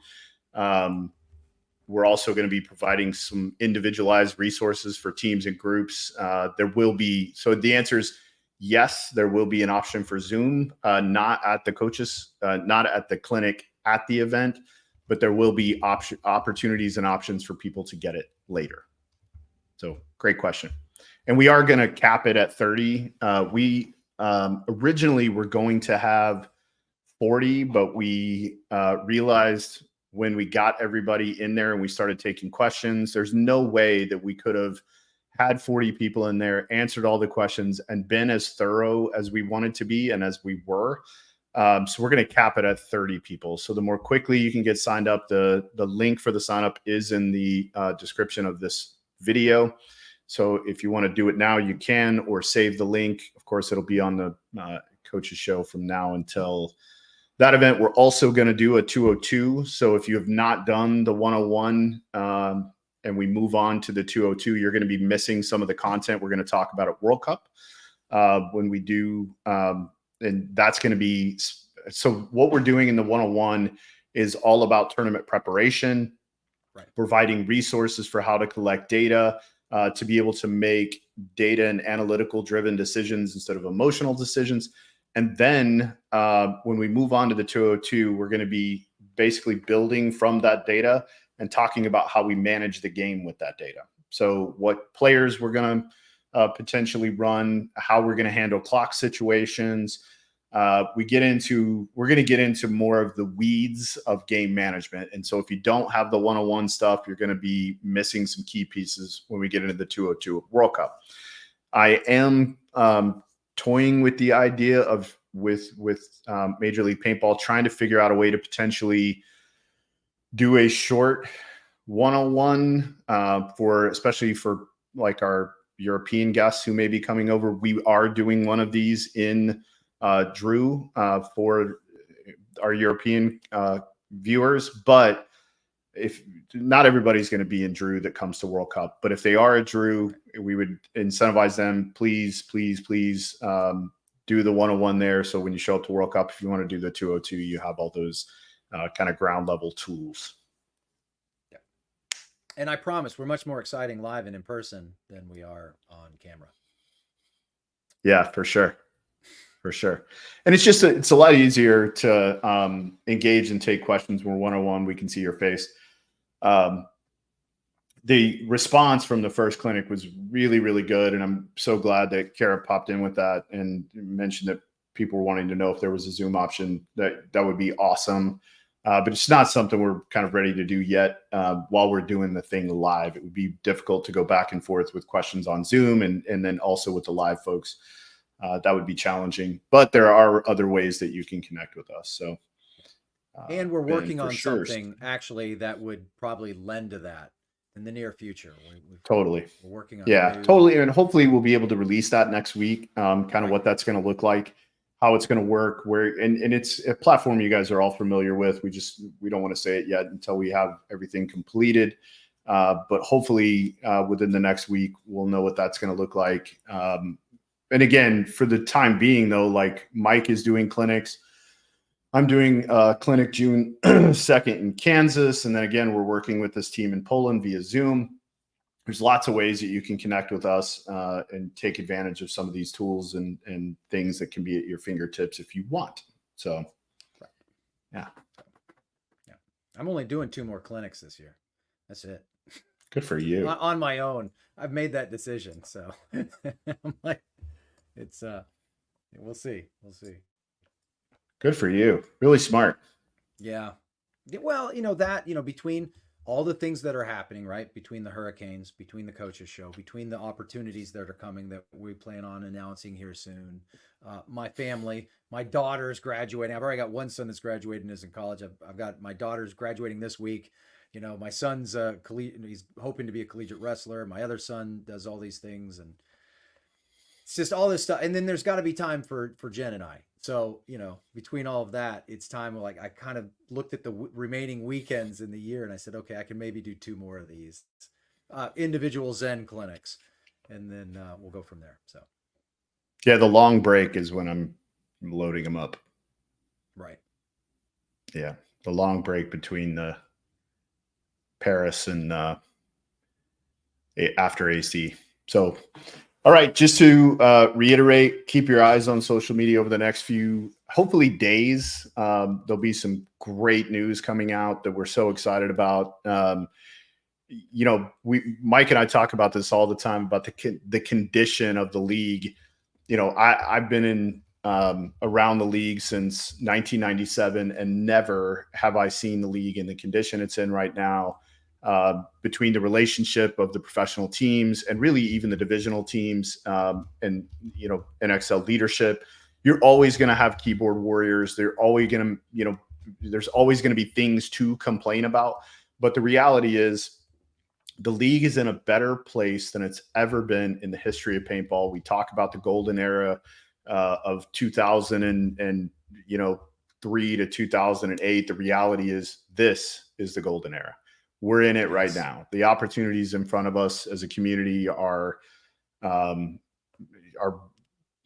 We're also going to be providing some individualized resources for teams and groups. There will be, so the answer is yes, there will be an option for Zoom, not at the coaches, not at the clinic at the event, but there will be opportunities and options for people to get it later. So great question. And we are going to cap it at 30. We originally were going to have 40, but we realized when we got everybody in there and we started taking questions, there's no way that we could have had 40 people in there, answered all the questions, and been as thorough as we wanted to be and as we were. So we're going to cap it at 30 people. So the more quickly you can get signed up, the link for the sign up is in the description of this video. So if you want to do it now, you can, or save the link. Of course, it'll be on the coach's show from now until that event. We're also going to do a 202. So if you have not done the 101 and we move on to the 202, you're going to be missing some of the content we're going to talk about at World Cup when we do. And that's going to be, so what we're doing in the 101 is all about tournament preparation, right, providing resources for how to collect data, to be able to make data and analytical driven decisions instead of emotional decisions. And then when we move on to the 202, we're going to be basically building from that data and talking about how we manage the game with that data. So what players we're going to potentially run, how we're going to handle clock situations. We're going to get into more of the weeds of game management. And so if you don't have the 101 stuff, you're going to be missing some key pieces when we get into the 202 World Cup. I am toying with the idea of with Major League Paintball, trying to figure out a way to potentially do a short 101 especially for like our European guests who may be coming over. We are doing one of these in Drew for our European viewers, but if not everybody's going to be in Drew that comes to World Cup, but if they are at Drew, we would incentivize them. Please do the 101 there. So when you show up to World Cup, if you want to do the 202, you have all those kind of ground level tools. Yeah. And I promise we're much more exciting live and in person than we are on camera. Yeah, for sure. For sure. And it's a lot easier to engage and take questions when we're one-on-one. We can see your face. The response from the first clinic was really, really good. And I'm so glad that Kara popped in with that and mentioned that people were wanting to know if there was a Zoom option. That would be awesome. But it's not something we're kind of ready to do yet while we're doing the thing live. It would be difficult to go back and forth with questions on Zoom and then also with the live folks. That would be challenging, but there are other ways that you can connect with us. So, and we're working on something actually that would probably lend to that. in the near future. Totally. We're working on totally. And hopefully we'll be able to release that next week, kind of what that's going to look like, how it's going to work, where, and it's a platform you guys are all familiar with. We don't want to say it yet until we have everything completed. But hopefully within the next week, we'll know what that's going to look like. And again, for the time being though, like Mike is doing clinics. I'm doing a clinic June 2nd in Kansas. And then again, we're working with this team in Poland via Zoom. There's lots of ways that you can connect with us and take advantage of some of these tools and things that can be at your fingertips if you want. So, yeah. I'm only doing 2 more clinics this year. That's it. Good for you. On my own. I've made that decision. So I'm like, it's, we'll see. We'll see. Good for you. Really smart. Yeah. Well, between all the things that are happening, right? Between the hurricanes, between the coaches show, between the opportunities that are coming that we plan on announcing here soon. My family, my daughter's graduating. I've already got one son that's graduating, is in college. I've got my daughter's graduating this week. My son's he's hoping to be a collegiate wrestler. My other son does all these things, and it's just all this stuff. And then there's got to be time for Jen and I. So, between all of that, it's time. Like, I kind of looked at the remaining weekends in the year and I said, okay, I can maybe do 2 more of these individual Zen clinics, and then we'll go from there. So, yeah, the long break is when I'm loading them up. Right. Yeah. The long break between the Paris and after AC. So, all right, just to reiterate, keep your eyes on social media over the next few, hopefully, days. There'll be some great news coming out that we're so excited about. Mike and I talk about this all the time about the condition of the league. I've been in around the league since 1997, and never have I seen the league in the condition it's in right now. Between the relationship of the professional teams and really even the divisional teams, and NXL leadership, you're always going to have keyboard warriors. There's always going to be things to complain about. But the reality is, the league is in a better place than it's ever been in the history of paintball. We talk about the golden era of 2003 to 2008. The reality is, this is the golden era. We're in it right now. The opportunities in front of us as a community are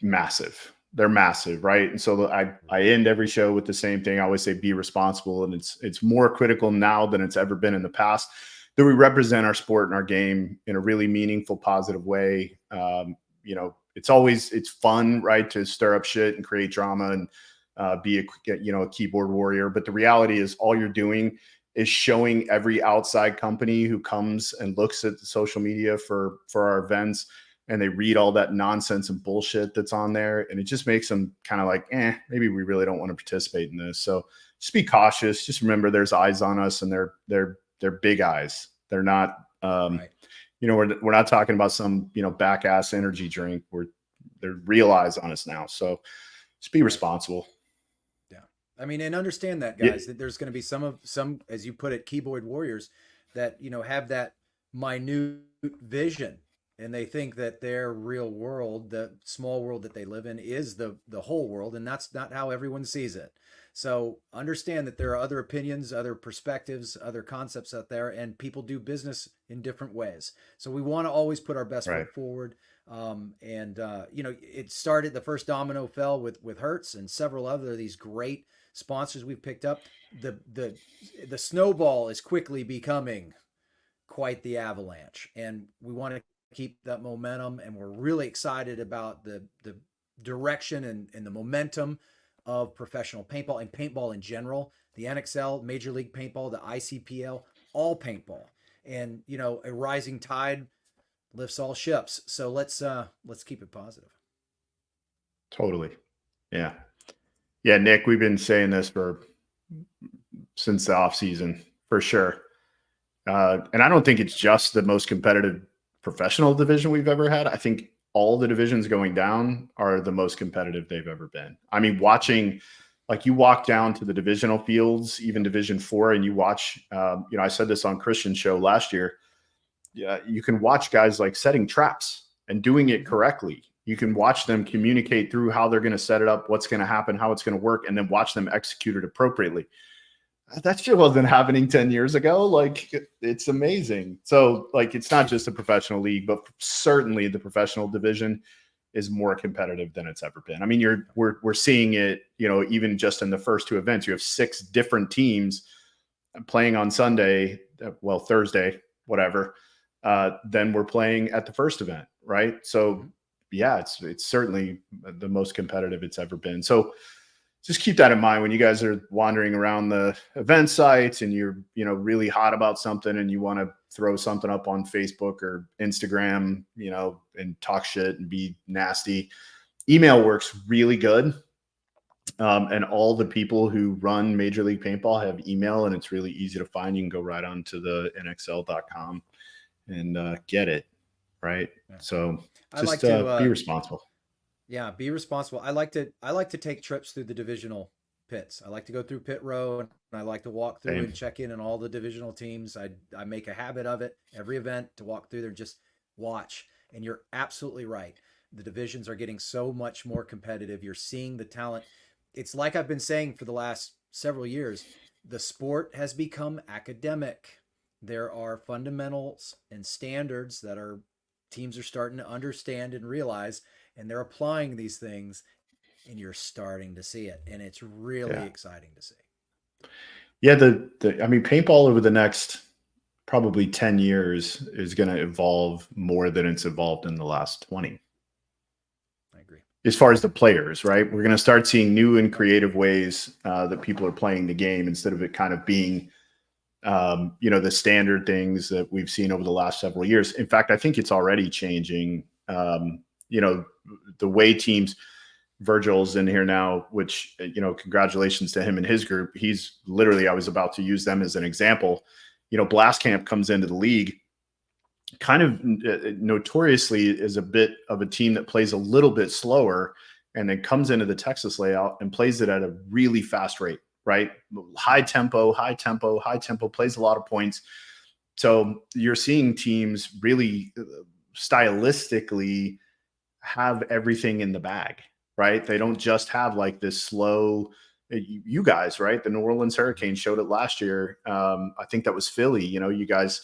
massive. They're massive, right? And so I end every show with the same thing. I always say, be responsible, and it's more critical now than it's ever been in the past that we represent our sport and our game in a really meaningful, positive way. It's fun, right, to stir up shit and create drama and be a keyboard warrior. But the reality is, all you're doing is showing every outside company who comes and looks at the social media for our events, and they read all that nonsense and bullshit that's on there, and it just makes them kind of like, maybe we really don't want to participate in this. So just be cautious. Just remember, there's eyes on us, and they're big eyes. They're not, right. We're not talking about some back ass energy drink. They're real eyes on us now. So just be responsible. I mean, and understand that, guys, that there's going to be some, as you put it, keyboard warriors that, have that minute vision, and they think that their real world, the small world that they live in, is the whole world. And that's not how everyone sees it. So understand that there are other opinions, other perspectives, other concepts out there, and people do business in different ways. So we want to always put our best foot forward. It started, the first domino fell with Hertz and several other these great sponsors we've picked up. The snowball is quickly becoming quite the avalanche, and we want to keep that momentum. And we're really excited about the direction and the momentum of professional paintball and paintball in general, the NXL, Major League Paintball, the ICPL, all paintball. And a rising tide lifts all ships. So let's keep it positive. Totally. Yeah. Yeah, Nick, we've been saying this since the off season, for sure. And I don't think it's just the most competitive professional division we've ever had. I think all the divisions going down are the most competitive they've ever been. I mean, watching, like, you walk down to the divisional fields, even Division 4, and you watch, I said this on Christian's show last year, you can watch guys like setting traps and doing it correctly. You can watch them communicate through how they're going to set it up, what's going to happen, how it's going to work, and then watch them execute it appropriately. That shit wasn't happening 10 years ago. Like, it's amazing. So, like, it's not just a professional league, but certainly the professional division is more competitive than it's ever been. I mean, we're seeing it, you know, even just in the first two events. You have 6 different teams playing on Sunday, well, Thursday, whatever. Then we're playing at the first event, right? So, yeah, it's certainly the most competitive it's ever been. So, just keep that in mind when you guys are wandering around the event sites and you're, you know, really hot about something and you want to throw something up on Facebook or Instagram, you know, and talk shit and be nasty. Email works really good. And all the people who run Major League Paintball have email, and it's really easy to find. You can go right onto the nxl.com and get it. Right. So just be responsible. Yeah, be responsible. I like to take trips through the divisional pits. I like to go through pit row, and I like to walk through and check in on all the divisional teams. I make a habit of it every event to walk through there and just watch. And you're absolutely right. The divisions are getting so much more competitive. You're seeing the talent. It's like I've been saying for the last several years, the sport has become academic. There are fundamentals and standards that teams are starting to understand and realize, and they're applying these things, and you're starting to see it. And it's really exciting to see. Yeah. I mean, paintball over the next probably 10 years is going to evolve more than it's evolved in the last 20. I agree. As far as the players, right? We're going to start seeing new and creative ways that people are playing the game instead of it kind of being, you know, the standard things that we've seen over the last several years. In fact, I think it's already changing. You know, the way teams, Virgil's in here now, which, you know, congratulations to him and his group. He's literally, I was about to use them as an example. You know, Blast Camp comes into the league kind of notoriously is a bit of a team that plays a little bit slower, and then comes into the Texas layout and plays it at a really fast rate, right? High tempo, plays a lot of points. So you're seeing teams really stylistically have everything in the bag, right? They don't just have like this slow, you guys, right? The New Orleans Hurricanes showed it last year. I think that was Philly. You know, you guys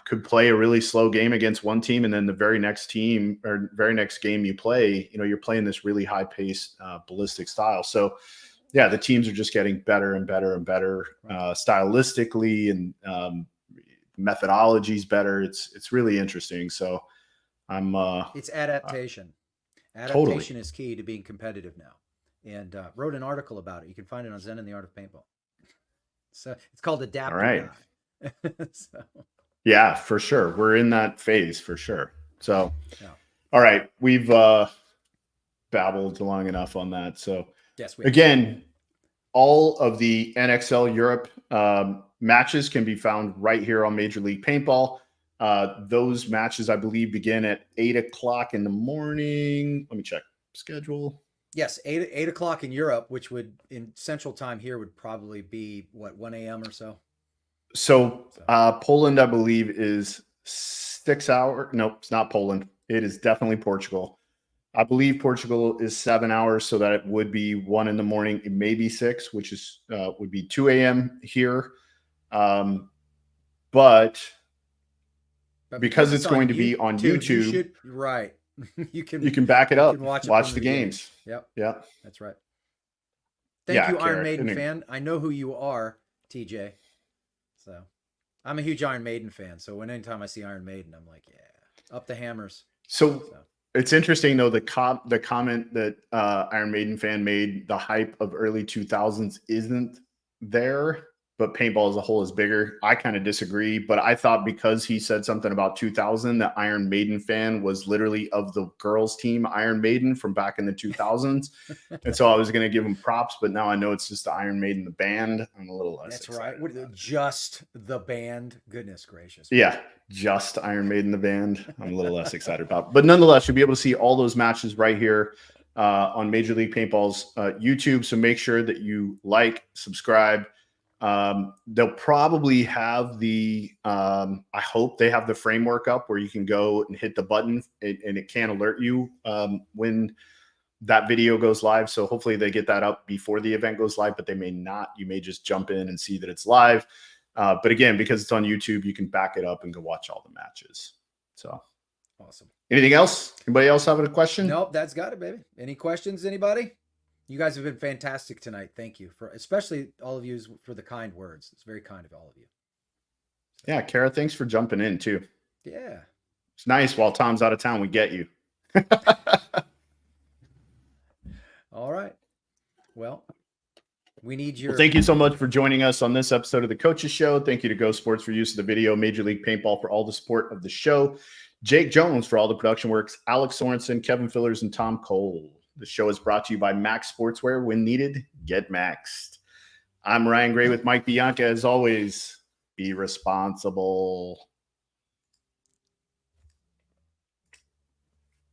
could play a really slow game against one team, and then the very next team or very next game you play, you know, you're playing this really high paced, ballistic style. So yeah, the teams are just getting better and better and better, stylistically, and methodology's better. It's really interesting. So it's adaptation. Totally. Adaptation is key to being competitive now. And wrote an article about it. You can find it on Zen and the Art of Paintball. So it's called Adapt. All right. So. Yeah, for sure. We're in that phase for sure. So, all right, we've babbled long enough on that. So yes, again, all of the NXL Europe matches can be found right here on Major League Paintball. Those matches, I believe, begin at 8:00 in the morning. Let me check schedule. Yes, 8 o'clock in Europe, which would in Central Time here would probably be what, 1 a.m. or so. So Poland, I believe, is 6 hours. Nope, it's not Poland. It is definitely Portugal. I believe Portugal is 7 hours, so that it would be 1 in the morning. It may be 6, which is would be 2 a.m. here. But because it's going to be on YouTube, right? you can back it up. Watch the games. Yep. Yep. That's right. Thank you, Iron Maiden fan. I know who you are, TJ. So I'm a huge Iron Maiden fan. So anytime I see Iron Maiden, I'm like, yeah, up the hammers. So it's interesting though, the comment that Iron Maiden fan made, the hype of early 2000s isn't there, but paintball as a whole is bigger. I kind of disagree, but I thought because he said something about 2000, that Iron Maiden fan was literally of the girls team Iron Maiden from back in the 2000s. And so I was going to give him props, but now I know it's just the Iron Maiden, the band. I'm a little less excited. That's right. Just the band. Goodness gracious. Yeah. Just Iron Maiden, the band. I'm a little less excited about, but nonetheless, you'll be able to see all those matches right here on Major League Paintball's YouTube. So make sure that you like, subscribe, They'll probably have the, I hope they have the framework up where you can go and hit the button and it can alert you when that video goes live. So hopefully they get that up before the event goes live, but they may not. You may just jump in and see that it's live. But again, because it's on YouTube, you can back it up and go watch all the matches. So awesome. Anything else? Anybody else have a question? Nope, that's got it, baby. Any questions, anybody? You guys have been fantastic tonight. Thank you for, especially all of you, for the kind words. It's very kind of all of you. So. Yeah, Kara, thanks for jumping in too. Yeah. It's nice while Tom's out of town, we get you. All right. Well, we need your... Well, thank you so much for joining us on this episode of the Coaches Show. Thank you to Go Sports for use of the video, Major League Paintball for all the support of the show, Jake Jones for all the production works, Alex Sorensen, Kevin Fillers, and Tom Cole. The show is brought to you by Max Sportswear. When needed, get maxed. I'm Ryan Gray with Mike Bianca. As always, be responsible.